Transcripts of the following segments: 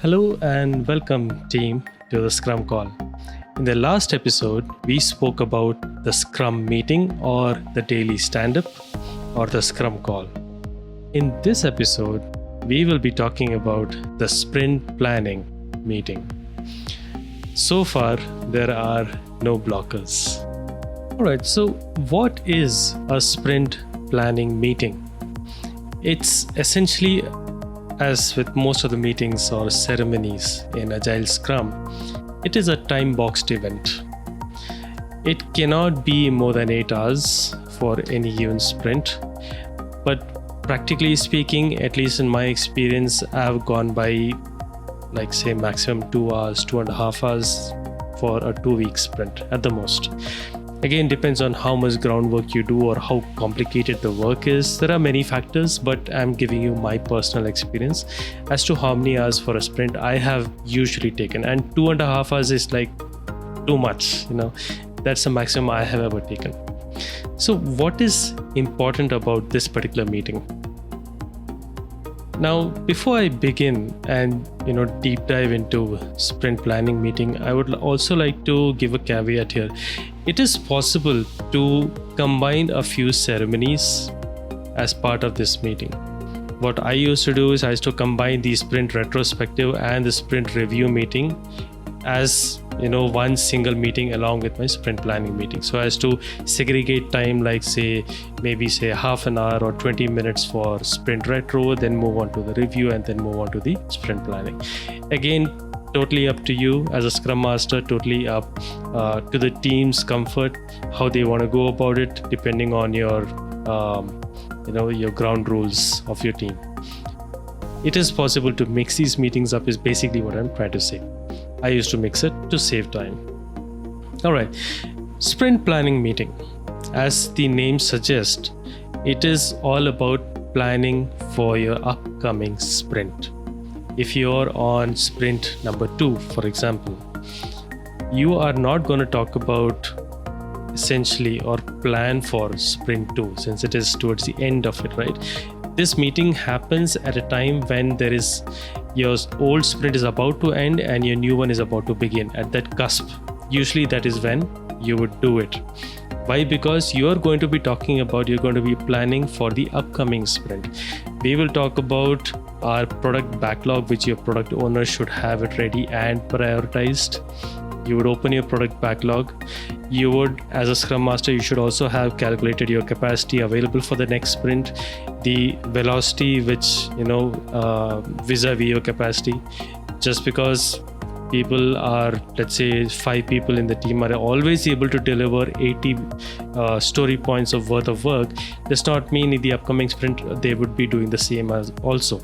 Hello and welcome, team, to the Scrum Call. In the last episode, we spoke about the Scrum meeting or the daily stand up or the Scrum Call. In this episode, we will be talking about the sprint planning meeting. So far, there are no blockers. Alright, so what is a sprint planning meeting? It's essentially, as with most of the meetings or ceremonies in Agile Scrum, it is a time-boxed event. It cannot be more than 8 hours for any given sprint, but practically speaking, at least in my experience, I've gone by say maximum 2 hours, 2.5 hours for a 2-week sprint at the most. Again, depends on how much groundwork you do or how complicated the work is. There are many factors, but I'm giving you my personal experience as to how many hours for a sprint I have usually taken. And 2.5 hours is like too much, that's the maximum I have ever taken. So what is important about this particular meeting? Now, before I begin and deep dive into sprint planning meeting, I would also like to give a caveat here. It is possible to combine a few ceremonies as part of this meeting. What I used to do is I used to combine the sprint retrospective and the sprint review meeting as one single meeting along with my sprint planning meeting. So as to segregate time, like maybe half an hour or 20 minutes for sprint retro, then move on to the review and then move on to the sprint planning. Again, totally up to you as a Scrum Master, totally up to the team's comfort, how they want to go about it, depending on your your ground rules of your team. It is possible to mix these meetings up is basically what I'm trying to say. I used to mix it to save time. All right, sprint planning meeting. As the name suggests, it is all about planning for your upcoming sprint. If you're on sprint number 2, for example, you are not going to talk about essentially or plan for sprint 2 since it is towards the end of it, right? This meeting happens at a time when your old sprint is about to end and your new one is about to begin. At that cusp, usually that is when you would do it. Why? Because you're going to be planning for the upcoming sprint. We will talk about our product backlog, which your product owner should have it ready and prioritized. You would open your product backlog. You would, as a Scrum Master, you should also have calculated your capacity available for the next sprint, the velocity which, vis-a-vis your capacity. Just because people are, let's say 5 people in the team are always able to deliver 80 story points of worth of work, does not mean in the upcoming sprint they would be doing the same as also.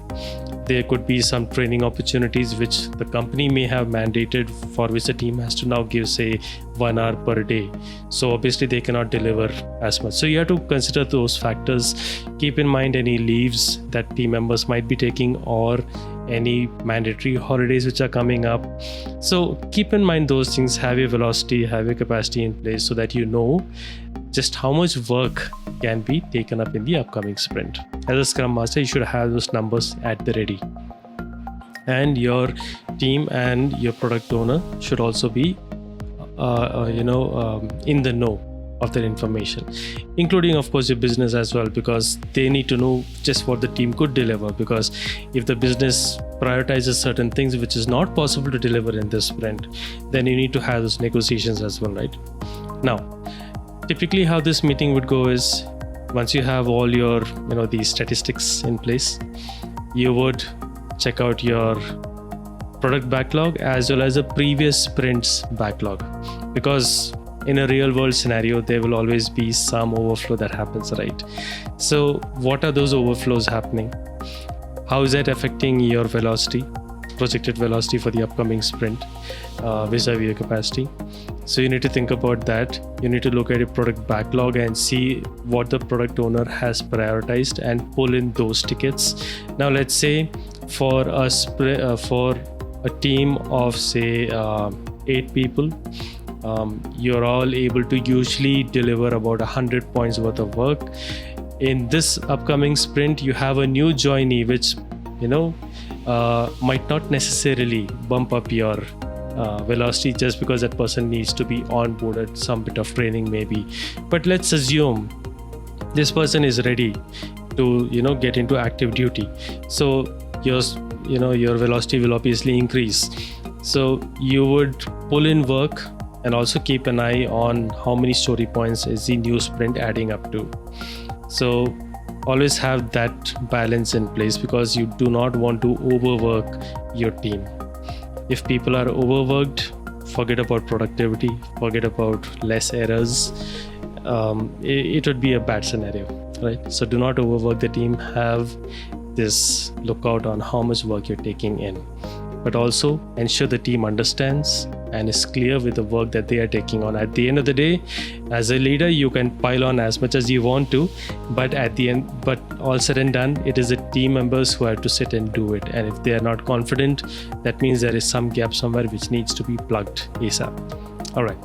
There could be some training opportunities which the company may have mandated, for which the team has to now give 1 hour per day. So obviously they cannot deliver as much. So you have to consider those factors. Keep in mind any leaves that team members might be taking or any mandatory holidays which are coming up. So keep in mind those things, have your velocity, have your capacity in place so that you know just how much work can be taken up in the upcoming sprint. As a Scrum Master, you should have those numbers at the ready. And your team and your product owner should also be in the know of that information, including of course your business as well, because they need to know just what the team could deliver. Because if the business prioritizes certain things which is not possible to deliver in this sprint, then you need to have those negotiations as well, right? Now, typically how this meeting would go is, once you have all your these statistics in place, you would check out your product backlog as well as the previous sprint's backlog, because in a real world scenario there will always be some overflow that happens, right? So what are those overflows happening? How is that affecting your velocity, projected velocity for the upcoming sprint vis-a-vis your capacity? So you need to think about that. You need to look at your product backlog and see what the product owner has prioritized and pull in those tickets. Now let's say for a team of 8 people, you're all able to usually deliver about 100 points worth of work. In this upcoming sprint, you have a new joinee which might not necessarily bump up your velocity just because that person needs to be onboarded, some bit of training maybe. But let's assume this person is ready to get into active duty, so your velocity will obviously increase. So you would pull in work and also keep an eye on how many story points is the new sprint adding up to. So always have that balance in place, because you do not want to overwork your team. If people are overworked, forget about productivity, forget about less errors. It would be a bad scenario, right? So do not overwork the team. Have this lookout on how much work you're taking in, but also ensure the team understands and is clear with the work that they are taking on. At the end of the day, as a leader, you can pile on as much as you want to, but at the end, but all said and done, it is the team members who have to sit and do it. And if they are not confident, that means there is some gap somewhere which needs to be plugged ASAP. All right.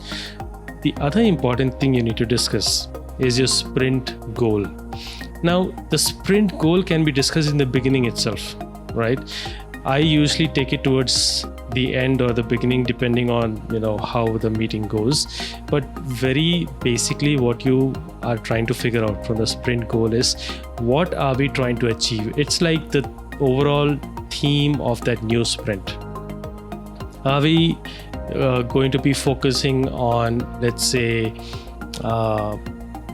The other important thing you need to discuss is your sprint goal. Now, the sprint goal can be discussed in the beginning itself, right? I usually take it towards the end or the beginning, depending on how the meeting goes. But very basically, what you are trying to figure out from the sprint goal is, what are we trying to achieve? It's like the overall theme of that new sprint. Are we going to be focusing on, let's say,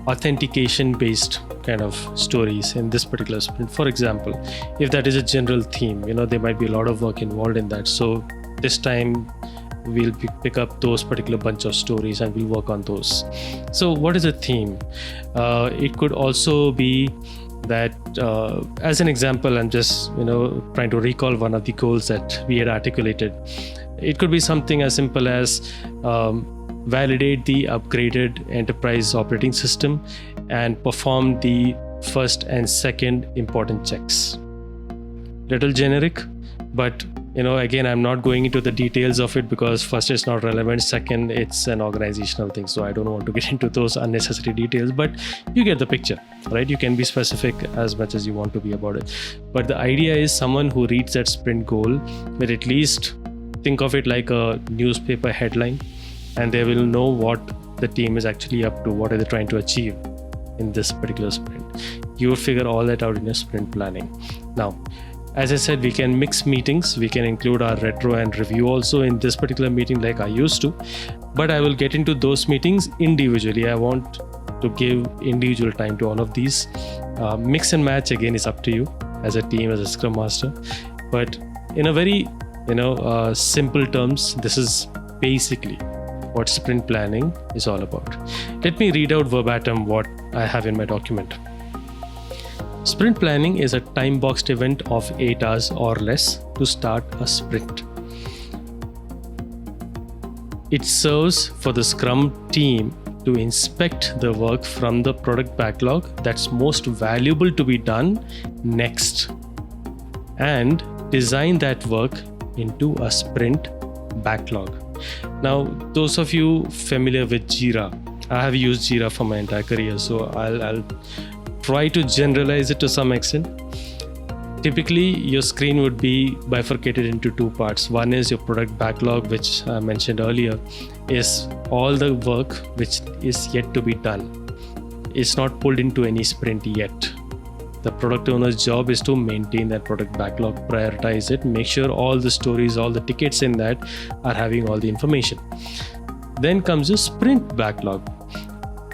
authentication based kind of stories in this particular sprint? For example, if that is a general theme, there might be a lot of work involved in that. So this time we'll pick up those particular bunch of stories and we'll work on those. So what is a theme? It could also be that, as an example, I'm just trying to recall one of the goals that we had articulated. It could be something as simple as validate the upgraded enterprise operating system and perform the first and second important checks. Little generic, but again, I'm not going into the details of it, because first, it's not relevant, second, it's an organizational thing, so I don't want to get into those unnecessary details, but you get the picture, right? You can be specific as much as you want to be about it, but the idea is someone who reads that sprint goal will at least think of it like a newspaper headline, and they will know what the team is actually up to, what are they trying to achieve in this particular sprint. You will figure all that out in your sprint planning. Now, as I said, we can mix meetings. We can include our retro and review also in this particular meeting like I used to, but I will get into those meetings individually. I want to give individual time to all of these. Mix and match, again, is up to you as a team, as a Scrum Master. But in a very simple terms, this is basically what sprint planning is all about. Let me read out verbatim what I have in my document. Sprint planning is a time-boxed event of 8 hours or less to start a sprint. It serves for the Scrum team to inspect the work from the product backlog that's most valuable to be done next, and design that work into a sprint backlog. Now, those of you familiar with Jira, I have used Jira for my entire career, so I'll try to generalize it to some extent. Typically, your screen would be bifurcated into two parts. One is your product backlog, which I mentioned earlier, is all the work which is yet to be done. It's not pulled into any sprint yet. The product owner's job is to maintain that product backlog, prioritize it, make sure all the stories, all the tickets in that are having all the information. Then comes your sprint backlog,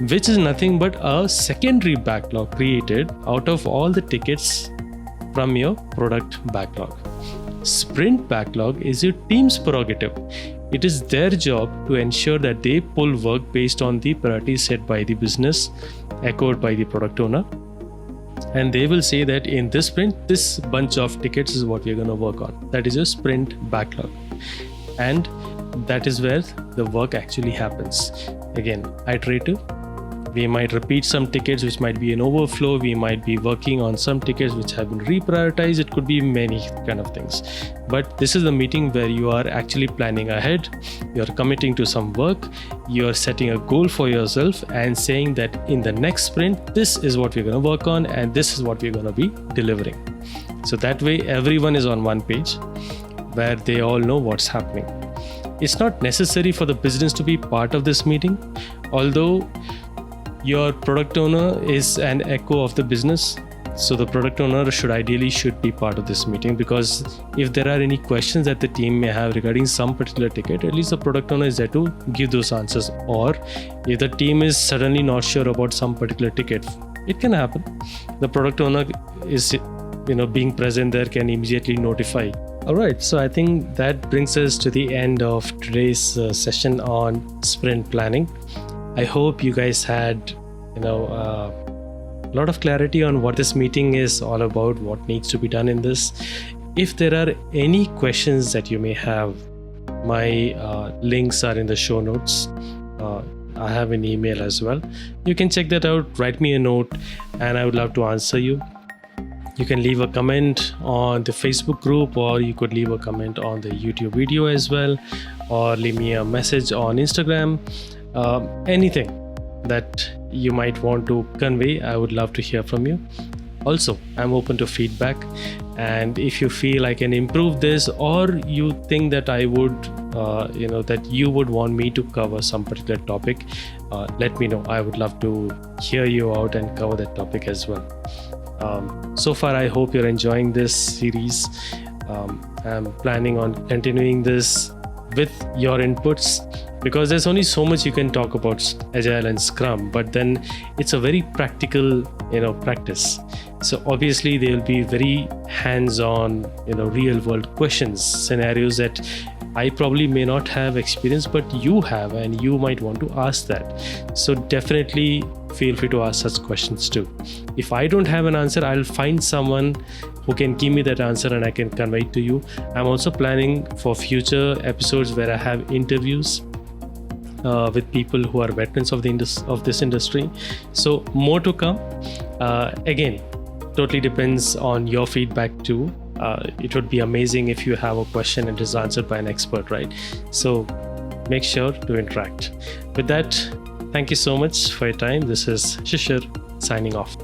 which is nothing but a secondary backlog created out of all the tickets from your product backlog. Sprint backlog is your team's prerogative. It is their job to ensure that they pull work based on the priorities set by the business, echoed by the product owner. And they will say that in this sprint, this bunch of tickets is what we're going to work on. That is your sprint backlog. And that is where the work actually happens. Again, iterative. We might repeat some tickets which might be an overflow. We might be working on some tickets which have been reprioritized. It could be many kind of things. But this is the meeting where you are actually planning ahead. You're committing to some work. You're setting a goal for yourself and saying that in the next sprint, this is what we're going to work on and this is what we're going to be delivering. So that way everyone is on one page where they all know what's happening. It's not necessary for the business to be part of this meeting, although your product owner is an echo of the business. So the product owner should be part of this meeting, because if there are any questions that the team may have regarding some particular ticket, at least the product owner is there to give those answers. Or if the team is suddenly not sure about some particular ticket, it can happen. The product owner is, being present there, can immediately notify. All right, so I think that brings us to the end of today's session on sprint planning. I hope you guys had, a lot of clarity on what this meeting is all about, what needs to be done in this. If there are any questions that you may have, my links are in the show notes. I have an email as well. You can check that out, write me a note, and I would love to answer you. You can leave a comment on the Facebook group, or you could leave a comment on the YouTube video as well, or leave me a message on Instagram. Anything that you might want to convey, I would love to hear from you. Also, I'm open to feedback, and if you feel I can improve this, or you think that I would, that you would want me to cover some particular topic, let me know. I would love to hear you out and cover that topic as well. So far, I hope you're enjoying this series. I'm planning on continuing this with your inputs, because there's only so much you can talk about Agile and Scrum, but then it's a very practical, practice. So obviously there will be very hands-on, real world questions, scenarios that I probably may not have experience, but you have, and you might want to ask that. So definitely feel free to ask such questions too. If I don't have an answer, I'll find someone who can give me that answer and I can convey it to you. I'm also planning for future episodes where I have interviews with people who are veterans of this industry. So more to come. Again, totally depends on your feedback too. It would be amazing if you have a question and it is answered by an expert, right? So make sure to interact. With that, thank you so much for your time. This is Shishir signing off.